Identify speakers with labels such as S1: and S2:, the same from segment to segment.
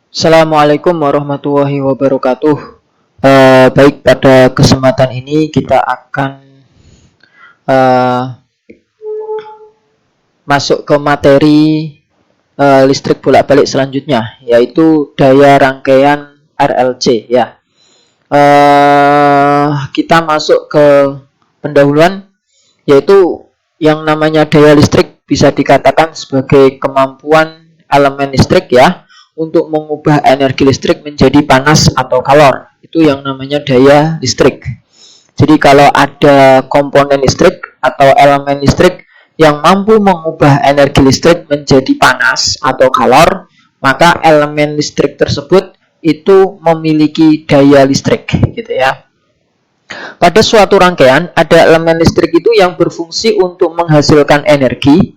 S1: Assalamualaikum warahmatullahi wabarakatuh. Baik, pada kesempatan ini kita akan eh, masuk ke materi listrik bolak-balik selanjutnya, yaitu daya rangkaian RLC. Ya, kita masuk ke pendahuluan, yaitu yang namanya daya listrik bisa dikatakan sebagai kemampuan elemen listrik ya untuk mengubah energi listrik menjadi panas atau kalor. Itu yang namanya daya listrik. Jadi kalau ada komponen listrik atau elemen listrik yang mampu mengubah energi listrik menjadi panas atau kalor, maka elemen listrik tersebut itu memiliki daya listrik, gitu ya. Pada suatu rangkaian ada elemen listrik itu yang berfungsi untuk menghasilkan energi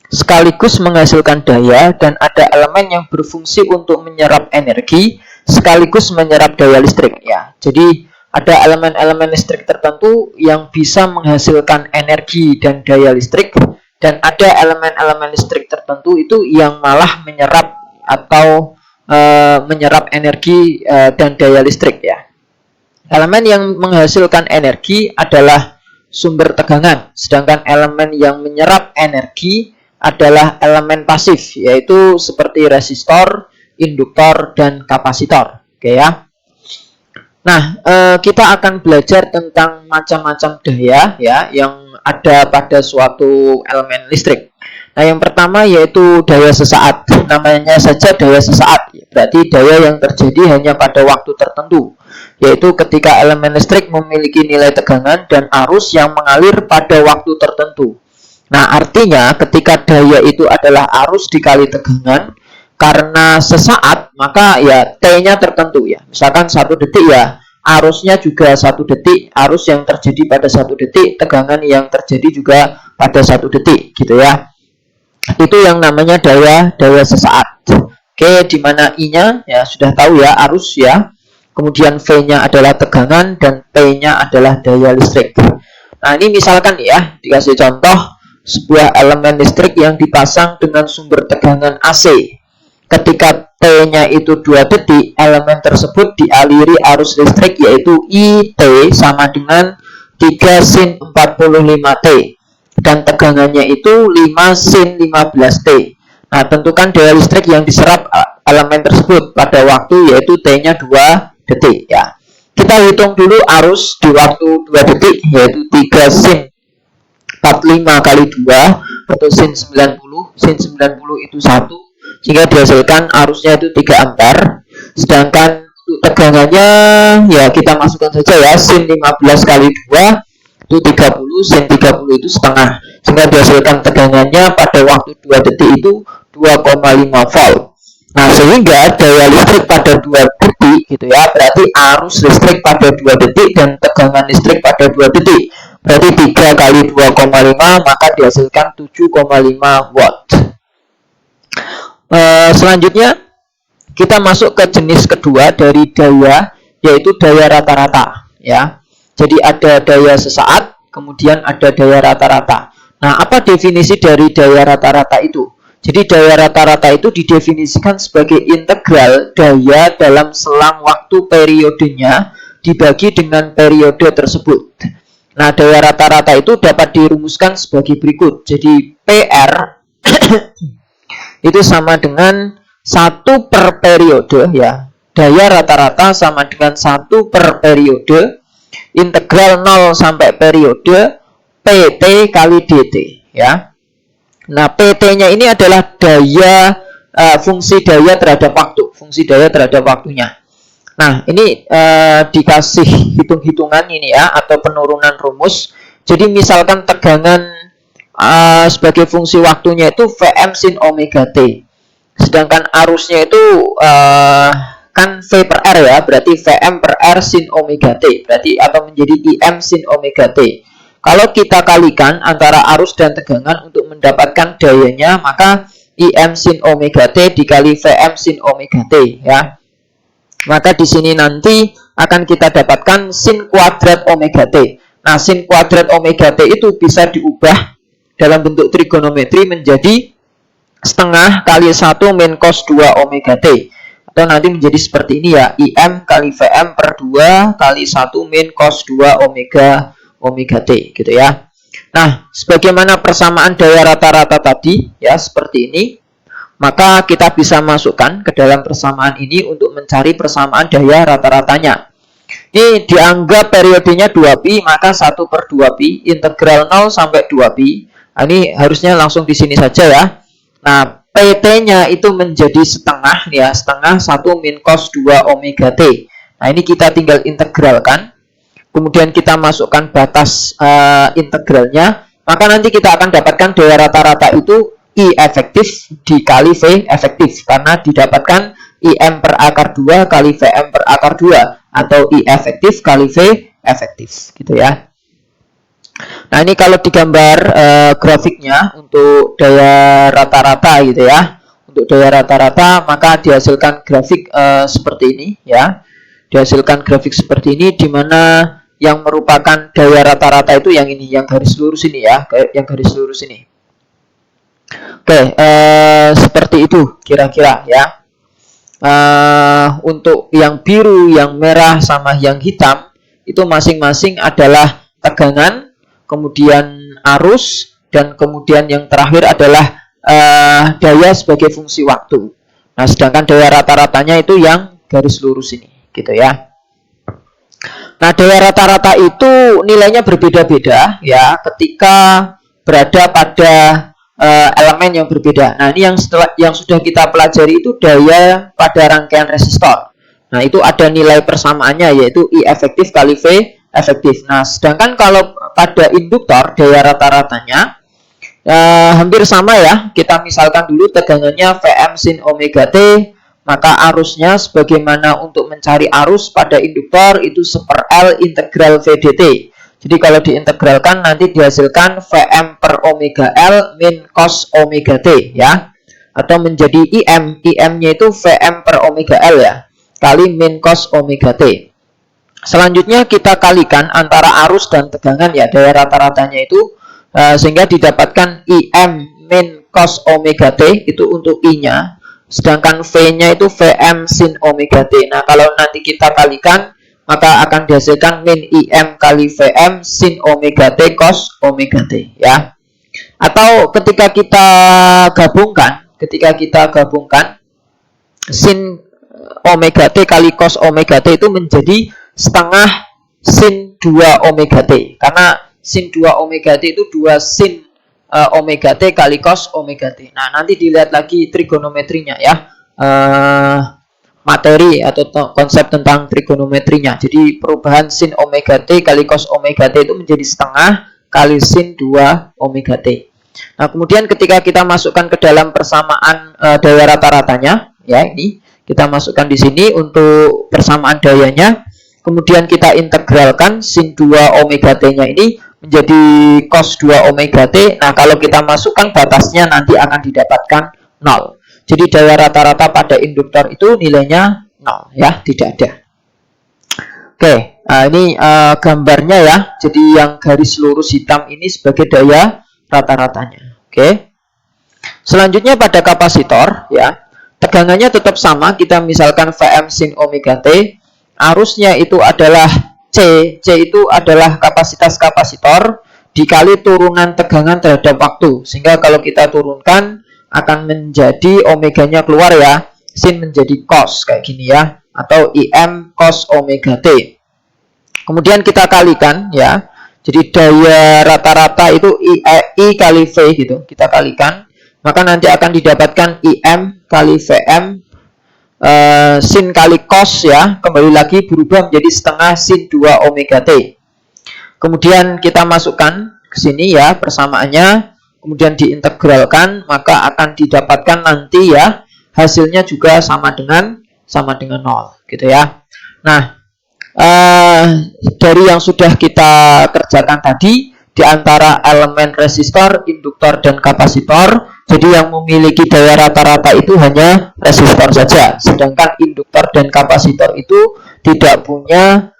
S1: sekaligus menghasilkan daya, dan ada elemen yang berfungsi untuk menyerap energi sekaligus menyerap daya listrik ya. Jadi ada elemen-elemen listrik tertentu yang bisa menghasilkan energi dan daya listrik, dan ada elemen-elemen listrik tertentu itu yang malah menyerap atau menyerap energi dan daya listrik ya. Elemen yang menghasilkan energi adalah sumber tegangan, sedangkan elemen yang menyerap energi adalah elemen pasif, yaitu seperti resistor, induktor, dan kapasitor. Oke ya. Nah, kita akan belajar tentang macam-macam daya ya yang ada pada suatu elemen listrik. Nah, yang pertama yaitu daya sesaat. Namanya saja daya sesaat, berarti daya yang terjadi hanya pada waktu tertentu, yaitu ketika elemen listrik memiliki nilai tegangan dan arus yang mengalir pada waktu tertentu. Nah, artinya ketika daya itu adalah arus dikali tegangan, karena sesaat, maka ya T-nya tertentu ya. Misalkan 1 detik ya, arusnya juga 1 detik, arus yang terjadi pada 1 detik, tegangan yang terjadi juga pada 1 detik, gitu ya. Itu yang namanya daya sesaat. Oke, di mana I-nya ya sudah tahu ya, arus ya. Kemudian V-nya adalah tegangan dan P-nya adalah daya listrik. Nah, ini misalkan ya, dikasih contoh sebuah elemen listrik yang dipasang dengan sumber tegangan AC. Ketika T-nya itu 2 detik, elemen tersebut dialiri arus listrik yaitu IT sama dengan 3 sin 45T. Dan tegangannya itu 5 sin 15T. Nah, tentukan daya listrik yang diserap elemen tersebut pada waktu yaitu T-nya 2 detik ya. Kita hitung dulu arus di waktu 2 detik yaitu 3 sin 45 kali 2 atau sin 90. Sin 90 itu 1, sehingga dihasilkan arusnya itu 3 ampere. Sedangkan tegangannya ya kita masukkan saja ya, sin 15 kali 2 itu 30, sin 30 itu setengah, sehingga dihasilkan tegangannya pada waktu 2 detik itu 2,5 volt. Nah, sehingga daya listrik pada 2 detik gitu ya, berarti arus listrik pada 2 detik dan tegangan listrik pada 2 detik. Berarti 3 kali 2,5 maka dihasilkan 7,5 watt. Selanjutnya kita masuk ke jenis kedua dari daya, yaitu daya rata-rata ya. Jadi ada daya sesaat, kemudian ada daya rata-rata. Nah, apa definisi dari daya rata-rata itu? Jadi daya rata-rata itu didefinisikan sebagai integral daya dalam selang waktu periodenya dibagi dengan periode tersebut. Nah, daya rata-rata itu dapat dirumuskan sebagai berikut. Jadi PR itu sama dengan 1 per periode ya. Daya rata-rata sama dengan 1 per periode, integral 0 sampai periode PT kali DT ya. Nah, PT-nya ini adalah daya fungsi daya terhadap waktu, fungsi daya terhadap waktunya. Nah, ini dikasih hitung-hitungan ini ya, atau penurunan rumus. Jadi misalkan tegangan sebagai fungsi waktunya itu Vm sin omega T. Sedangkan arusnya itu kan V per R ya, berarti Vm per R sin omega T. Berarti atau menjadi Im sin omega T. Kalau kita kalikan antara arus dan tegangan untuk mendapatkan dayanya, maka Im sin omega T dikali Vm sin omega T ya. Maka di sini nanti akan kita dapatkan sin kuadrat omega T. Nah, sin kuadrat omega T itu bisa diubah dalam bentuk trigonometri menjadi setengah kali 1 min cos 2 omega T. atau nanti menjadi seperti ini ya, IM kali VM per 2 kali 1 min cos 2 omega T gitu ya. Nah, sebagaimana persamaan daya rata-rata tadi ya seperti ini, maka kita bisa masukkan ke dalam persamaan ini untuk mencari persamaan daya rata-ratanya. Ini dianggap periodenya 2pi, maka 1 per 2pi, integral 0 sampai 2pi. Nah, ini harusnya langsung di sini saja ya. Nah, PT-nya itu menjadi setengah ya, setengah 1 min cos 2 omega T. Nah, ini kita tinggal integralkan. Kemudian kita masukkan batas integralnya, maka nanti kita akan dapatkan daya rata-rata itu I efektif dikali V efektif, karena didapatkan IM per akar 2 kali VM per akar 2, atau I efektif kali V efektif gitu ya. Nah, ini kalau digambar grafiknya untuk daya rata-rata gitu ya. Untuk daya rata-rata maka dihasilkan grafik seperti ini ya. Dihasilkan grafik seperti ini, di mana yang merupakan daya rata-rata itu yang ini, yang garis lurus ini ya, yang garis lurus ini. Oke, seperti itu kira-kira ya. Untuk yang biru, yang merah, sama yang hitam itu masing-masing adalah tegangan, kemudian arus, dan kemudian yang terakhir adalah daya sebagai fungsi waktu. Nah, sedangkan daya rata-ratanya itu yang garis lurus ini gitu ya. Nah, daya rata-rata itu nilainya berbeda-beda ya ketika berada pada elemen yang berbeda. Nah, ini yang sudah kita pelajari itu daya pada rangkaian resistor. Nah, itu ada nilai persamaannya, yaitu I efektif kali V efektif. Nah, sedangkan kalau pada induktor daya rata-ratanya hampir sama ya. Kita misalkan dulu tegangannya Vm sin omega T, maka arusnya sebagaimana untuk mencari arus pada induktor itu 1/L integral V dt. Jadi kalau diintegralkan nanti dihasilkan Vm per omega L min cos omega T ya. Atau menjadi IM. IM-nya itu Vm per omega L ya, kali min cos omega T. Selanjutnya kita kalikan antara arus dan tegangan ya, daya rata-ratanya itu sehingga didapatkan IM min cos omega T itu untuk I-nya. Sedangkan V-nya itu Vm sin omega T. Nah, kalau nanti kita kalikan, maka akan dihasilkan min IM kali Vm sin omega T cos omega T ya. Atau ketika kita gabungkan sin omega T kali cos omega T itu menjadi setengah sin 2 omega T. Karena sin 2 omega T itu 2 sin omega T kali cos omega T. Nah, nanti dilihat lagi trigonometrinya ya. Materi atau konsep tentang trigonometrinya. Jadi perubahan sin omega T kali cos omega T itu menjadi setengah kali sin 2 omega T. Nah, kemudian ketika kita masukkan ke dalam persamaan daya rata-ratanya, ya ini kita masukkan di sini untuk persamaan dayanya. Kemudian kita integralkan sin 2 omega T-nya ini menjadi cos 2 omega T. Nah, kalau kita masukkan batasnya nanti akan didapatkan 0. Jadi daya rata-rata pada induktor itu nilainya 0 ya, tidak ada. Oke, ini gambarnya ya. Jadi yang garis lurus hitam ini sebagai daya rata-ratanya. Oke. Selanjutnya pada kapasitor ya. Tegangannya tetap sama, kita misalkan Vm sin omega T. Arusnya itu adalah C itu adalah kapasitas kapasitor dikali turunan tegangan terhadap waktu. Sehingga kalau kita turunkan akan menjadi omeganya keluar ya, sin menjadi cos kayak gini ya, atau IM cos omega T. Kemudian kita kalikan ya. Jadi daya rata-rata itu I kali V gitu. Kita kalikan, maka nanti akan didapatkan IM kali VM sin kali cos ya, kembali lagi berubah menjadi setengah sin 2 omega T. Kemudian kita masukkan ke sini ya persamaannya, kemudian diintegralkan, maka akan didapatkan nanti ya hasilnya juga sama dengan 0 gitu ya. Nah, dari yang sudah kita kerjakan tadi, di antara elemen resistor, induktor, dan kapasitor, jadi yang memiliki daya rata-rata itu hanya resistor saja, sedangkan induktor dan kapasitor itu tidak punya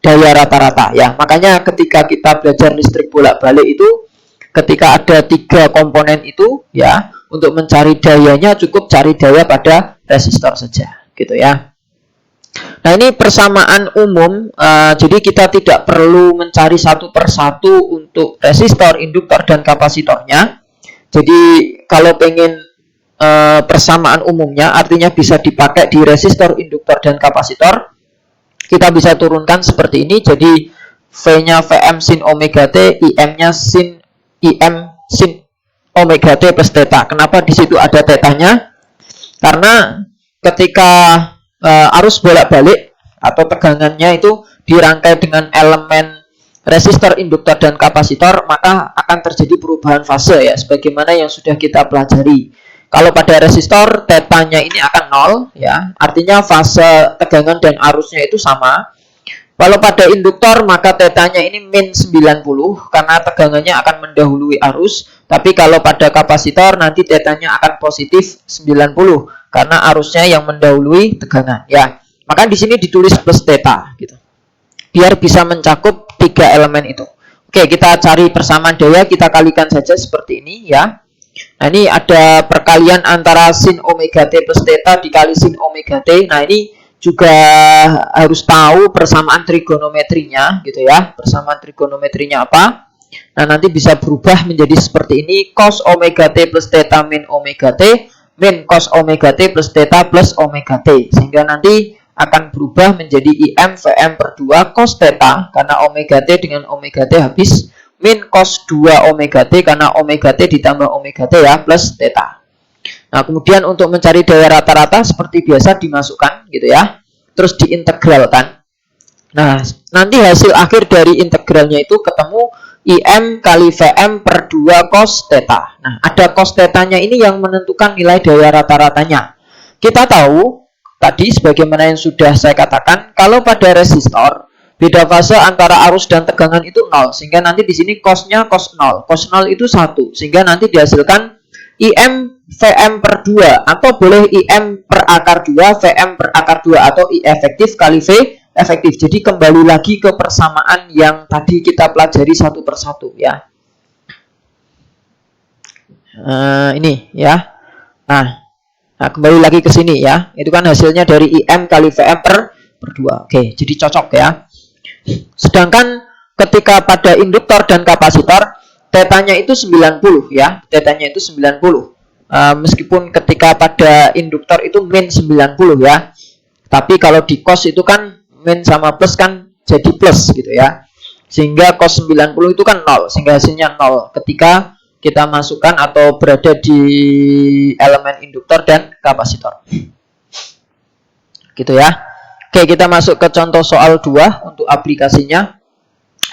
S1: daya rata-rata ya. Makanya ketika kita belajar listrik bolak-balik itu, ketika ada 3 komponen itu ya, untuk mencari dayanya cukup cari daya pada resistor saja, gitu ya. Nah, ini persamaan umum, jadi kita tidak perlu mencari satu persatu untuk resistor, induktor, dan kapasitornya. Jadi kalau pengen persamaan umumnya, artinya bisa dipakai di resistor, induktor, dan kapasitor, kita bisa turunkan seperti ini. Jadi V-nya Vm sin omega T, IM-nya sin IM sin omega T plus theta. Kenapa di situ ada tetanya? Karena ketika arus bolak-balik atau tegangannya itu dirangkai dengan elemen resistor, induktor, dan kapasitor, maka akan terjadi perubahan fase ya, sebagaimana yang sudah kita pelajari. Kalau pada resistor, tetanya ini akan 0 ya, artinya fase tegangan dan arusnya itu sama. Kalau pada induktor, maka tetanya ini min 90 karena tegangannya akan mendahului arus. Tapi kalau pada kapasitor, nanti tetanya akan positif 90 karena arusnya yang mendahului tegangan ya. Maka di sini ditulis plus theta gitu, biar bisa mencakup 3 elemen itu. Oke, kita cari persamaan daya, kita kalikan saja seperti ini ya. Nah, ini ada perkalian antara sin omega T plus theta dikali sin omega T. Nah, ini juga harus tahu persamaan trigonometrinya gitu ya. Persamaan trigonometrinya apa? Nah, nanti bisa berubah menjadi seperti ini. Cos omega T plus theta min omega T min cos omega T plus theta plus omega T. Sehingga nanti akan berubah menjadi IM Vm per 2 cos theta karena omega T dengan omega T habis, min cos 2 omega T karena omega T ditambah omega T ya plus theta. Nah, kemudian untuk mencari daya rata-rata seperti biasa dimasukkan gitu ya, terus diintegralkan. Nah, nanti hasil akhir dari integralnya itu ketemu IM kali Vm per 2 cos theta. Nah, ada cos thetanya ini yang menentukan nilai daya rata-ratanya. Kita tahu tadi sebagaimana yang sudah saya katakan, kalau pada resistor beda fase antara arus dan tegangan itu 0, sehingga nanti di sini cosnya cos 0. Cos 0 itu 1, sehingga nanti dihasilkan IM Vm per 2 atau boleh IM per akar 2, Vm per akar 2 atau I efektif kali V efektif. Jadi kembali lagi ke persamaan yang tadi kita pelajari satu persatu ya. Ini ya. Nah, kembali lagi ke sini ya. Itu kan hasilnya dari IM kali Vm per 2. Oke, jadi cocok ya. Sedangkan ketika pada induktor dan kapasitor, tetanya itu 90 ya. Tetanya itu 90. Meskipun ketika pada induktor itu min 90 ya. Tapi kalau di cos itu kan min sama plus kan jadi plus gitu ya. Sehingga cos 90 itu kan 0, sehingga hasilnya 0 ketika kita masukkan atau berada di elemen induktor dan kapasitor. Gitu ya. Oke, kita masuk ke contoh soal 2 untuk aplikasinya.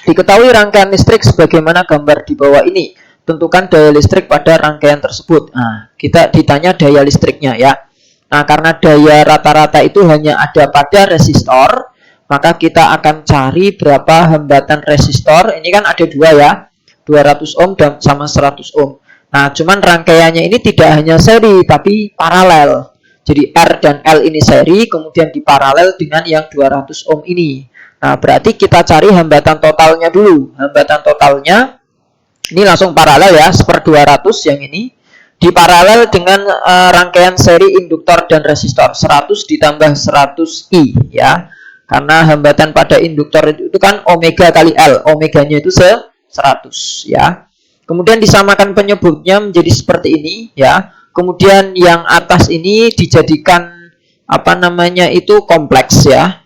S1: Diketahui rangkaian listrik sebagaimana gambar di bawah ini. Tentukan daya listrik pada rangkaian tersebut. Nah, kita ditanya daya listriknya ya. Nah, karena daya rata-rata itu hanya ada pada resistor, maka kita akan cari berapa hambatan resistor. Ini kan ada 2 ya. 200 ohm dan sama 100 ohm. Nah, cuman rangkaiannya ini tidak hanya seri tapi paralel. Jadi R dan L ini seri, kemudian diparalel dengan yang 200 ohm ini. Nah, berarti kita cari hambatan totalnya dulu. Hambatan totalnya ini langsung paralel ya, 1/200 yang ini. Diparalel dengan rangkaian seri induktor dan resistor 100 ditambah 100 I ya. Karena hambatan pada induktor itu kan omega kali L. Omeganya itu 100 ya. Kemudian disamakan penyebutnya menjadi seperti ini ya. Kemudian yang atas ini dijadikan apa namanya itu kompleks ya.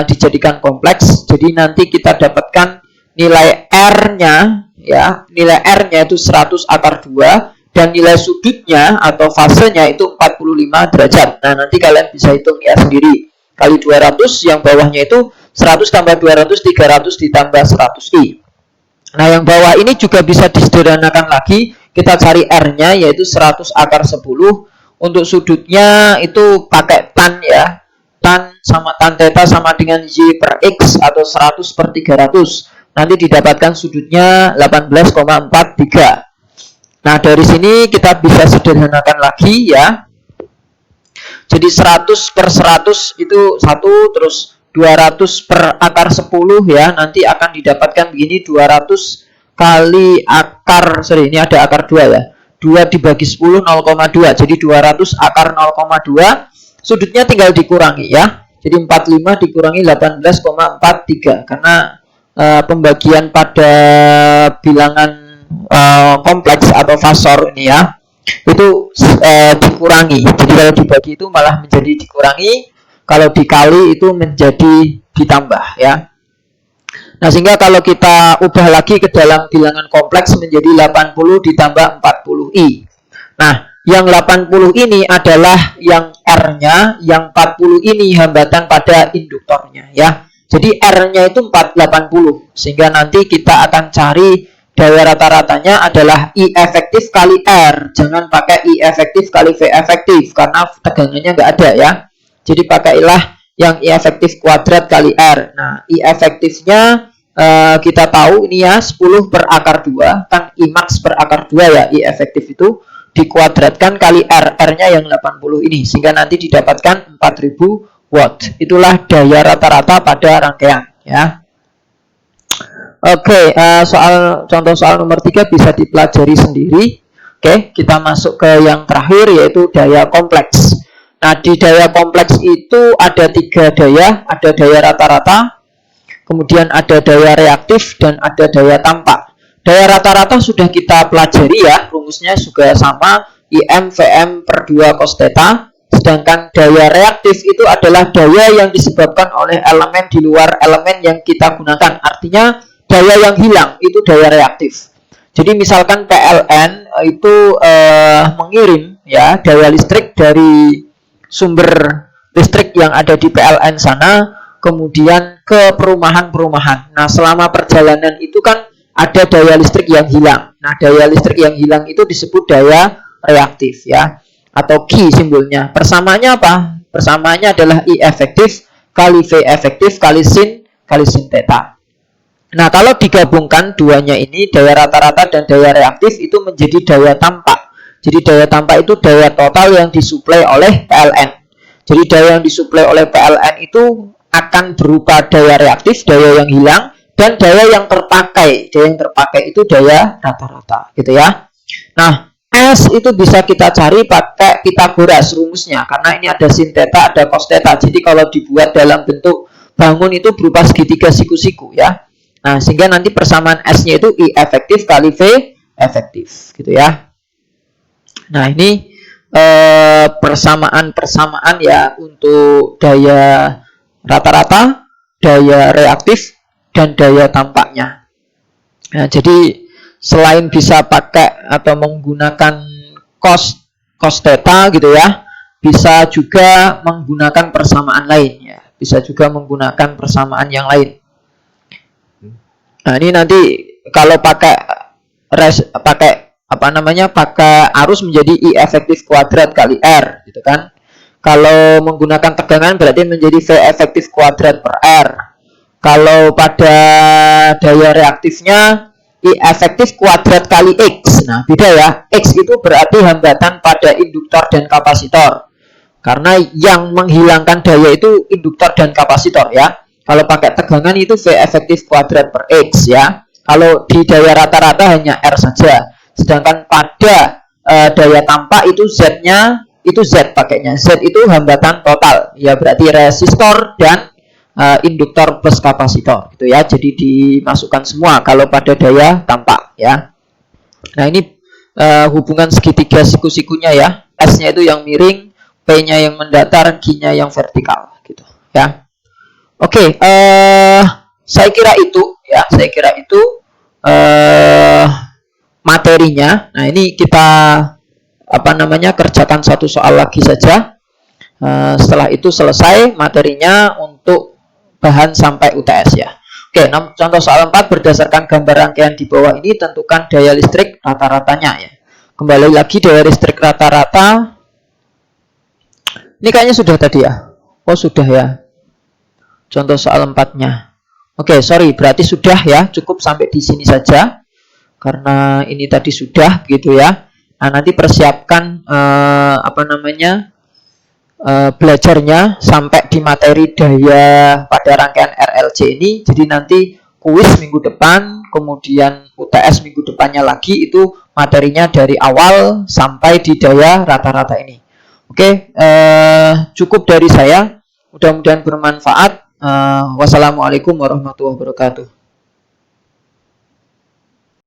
S1: Dijadikan kompleks. Jadi nanti kita dapatkan nilai R-nya ya. Nilai R-nya itu 100 akar 2 dan nilai sudutnya atau fasenya itu 45 derajat. Nah, nanti kalian bisa hitung ya sendiri. Kali 200 yang bawahnya itu 100 tambah 200 300 ditambah 100 I. Nah, yang bawah ini juga bisa disederhanakan lagi. Kita cari R-nya yaitu 100 akar 10. Untuk sudutnya itu pakai tan ya. Tan sama tan theta sama dengan Y per X atau 100 per 300. Nanti didapatkan sudutnya 18,43. Nah, dari sini kita bisa sederhanakan lagi ya. Jadi 100 per 100 itu 1, terus 200 per akar 10 ya, nanti akan didapatkan begini 200 kali akar, ini ada akar 2 ya, 2 dibagi 10 0,2, jadi 200 akar 0,2 sudutnya tinggal dikurangi ya. Jadi 45 dikurangi 18,43 karena pembagian pada bilangan kompleks atau fasor ini ya, itu dikurangi. Jadi kalau dibagi itu malah menjadi dikurangi, kalau dikali itu menjadi ditambah ya. Nah, sehingga kalau kita ubah lagi ke dalam bilangan kompleks menjadi 80 ditambah 40i. Nah, yang 80 ini adalah yang R-nya, yang 40 ini hambatan pada induktornya ya. Jadi R-nya itu 480, sehingga nanti kita akan cari daya rata-ratanya adalah I efektif kali R. Jangan pakai I efektif kali V efektif karena tegangannya nggak ada ya. Jadi pakailah yang I efektif kuadrat kali R. Nah, I efektifnya kita tahu ini ya 10 per akar 2, kan I max per akar 2 ya, I efektif itu dikuadratkan kali R, R-nya yang 80 ini, sehingga nanti didapatkan 4000 watt. Itulah daya rata-rata pada rangkaian ya. Oke, contoh soal nomor 3 bisa dipelajari sendiri. Oke, kita masuk ke yang terakhir yaitu daya kompleks. Nah, di daya kompleks itu ada 3 daya, ada daya rata-rata, kemudian ada daya reaktif, dan ada daya tampak. Daya rata-rata sudah kita pelajari ya, rumusnya juga sama, IM VM per 2 cos theta. Sedangkan daya reaktif itu adalah daya yang disebabkan oleh elemen di luar elemen yang kita gunakan. Artinya daya yang hilang itu daya reaktif. Jadi misalkan PLN itu mengirim ya daya listrik dari sumber listrik yang ada di PLN sana kemudian ke perumahan-perumahan. Nah, selama perjalanan itu kan ada daya listrik yang hilang. Nah, daya listrik yang hilang itu disebut daya reaktif ya, atau Q simbolnya. Persamaannya apa? Persamaannya adalah I efektif kali V efektif kali sin theta. Nah, kalau digabungkan duanya ini, daya rata-rata dan daya reaktif itu menjadi daya tampak. Jadi daya tampak itu daya total yang disuplai oleh PLN. Jadi daya yang disuplai oleh PLN itu akan berupa daya reaktif, daya yang hilang, dan daya yang terpakai. Daya yang terpakai itu daya rata-rata, gitu ya. Nah, S itu bisa kita cari pakai Pitagoras rumusnya, karena ini ada sin theta, ada cos theta. Jadi kalau dibuat dalam bentuk bangun itu berupa segitiga siku-siku ya. Nah, sehingga nanti persamaan S-nya itu I efektif kali V efektif, gitu ya. Nah, ini persamaan-persamaan ya untuk daya rata-rata, daya reaktif, dan daya tampaknya. Nah, jadi selain bisa pakai atau menggunakan cos theta gitu ya, bisa juga menggunakan persamaan lain ya. Bisa juga menggunakan persamaan yang lain. Nah, ini nanti kalau pakai arus menjadi I efektif kuadrat kali R gitu kan. Kalau menggunakan tegangan berarti menjadi V efektif kuadrat per R. Kalau pada daya reaktifnya I efektif kuadrat kali X. Nah, beda ya. X itu berarti hambatan pada induktor dan kapasitor. Karena yang menghilangkan daya itu induktor dan kapasitor ya. Kalau pakai tegangan itu V efektif kuadrat per X ya. Kalau di daya rata-rata hanya R saja. Sedangkan pada daya tampak itu Z-nya itu Z pakainya. Z itu hambatan total. Ya berarti resistor dan induktor plus kapasitor gitu ya. Jadi dimasukkan semua kalau pada daya tampak ya. Nah, ini hubungan segitiga siku-sikunya ya. S-nya itu yang miring, P-nya yang mendatar, Q-nya yang vertikal gitu ya. Oke, saya kira itu ya, materinya. Nah, ini kita kerjakan satu soal lagi saja. Setelah itu selesai materinya untuk bahan sampai UTS ya. Oke, contoh soal 4 berdasarkan gambar rangkaian di bawah ini tentukan daya listrik rata-ratanya ya. Kembali lagi daya listrik rata-rata. Ini kayaknya sudah tadi ya. Oh, sudah ya. Contoh soal 4-nya. Oke, sorry, berarti sudah ya, cukup sampai di sini saja. Karena ini tadi sudah gitu ya. Nah, nanti persiapkan belajarnya sampai di materi daya pada rangkaian RLC ini. Jadi nanti kuis minggu depan, kemudian UTS minggu depannya lagi, itu materinya dari awal sampai di daya rata-rata ini. Oke, cukup dari saya. Mudah-mudahan bermanfaat. Wassalamualaikum warahmatullahi wabarakatuh.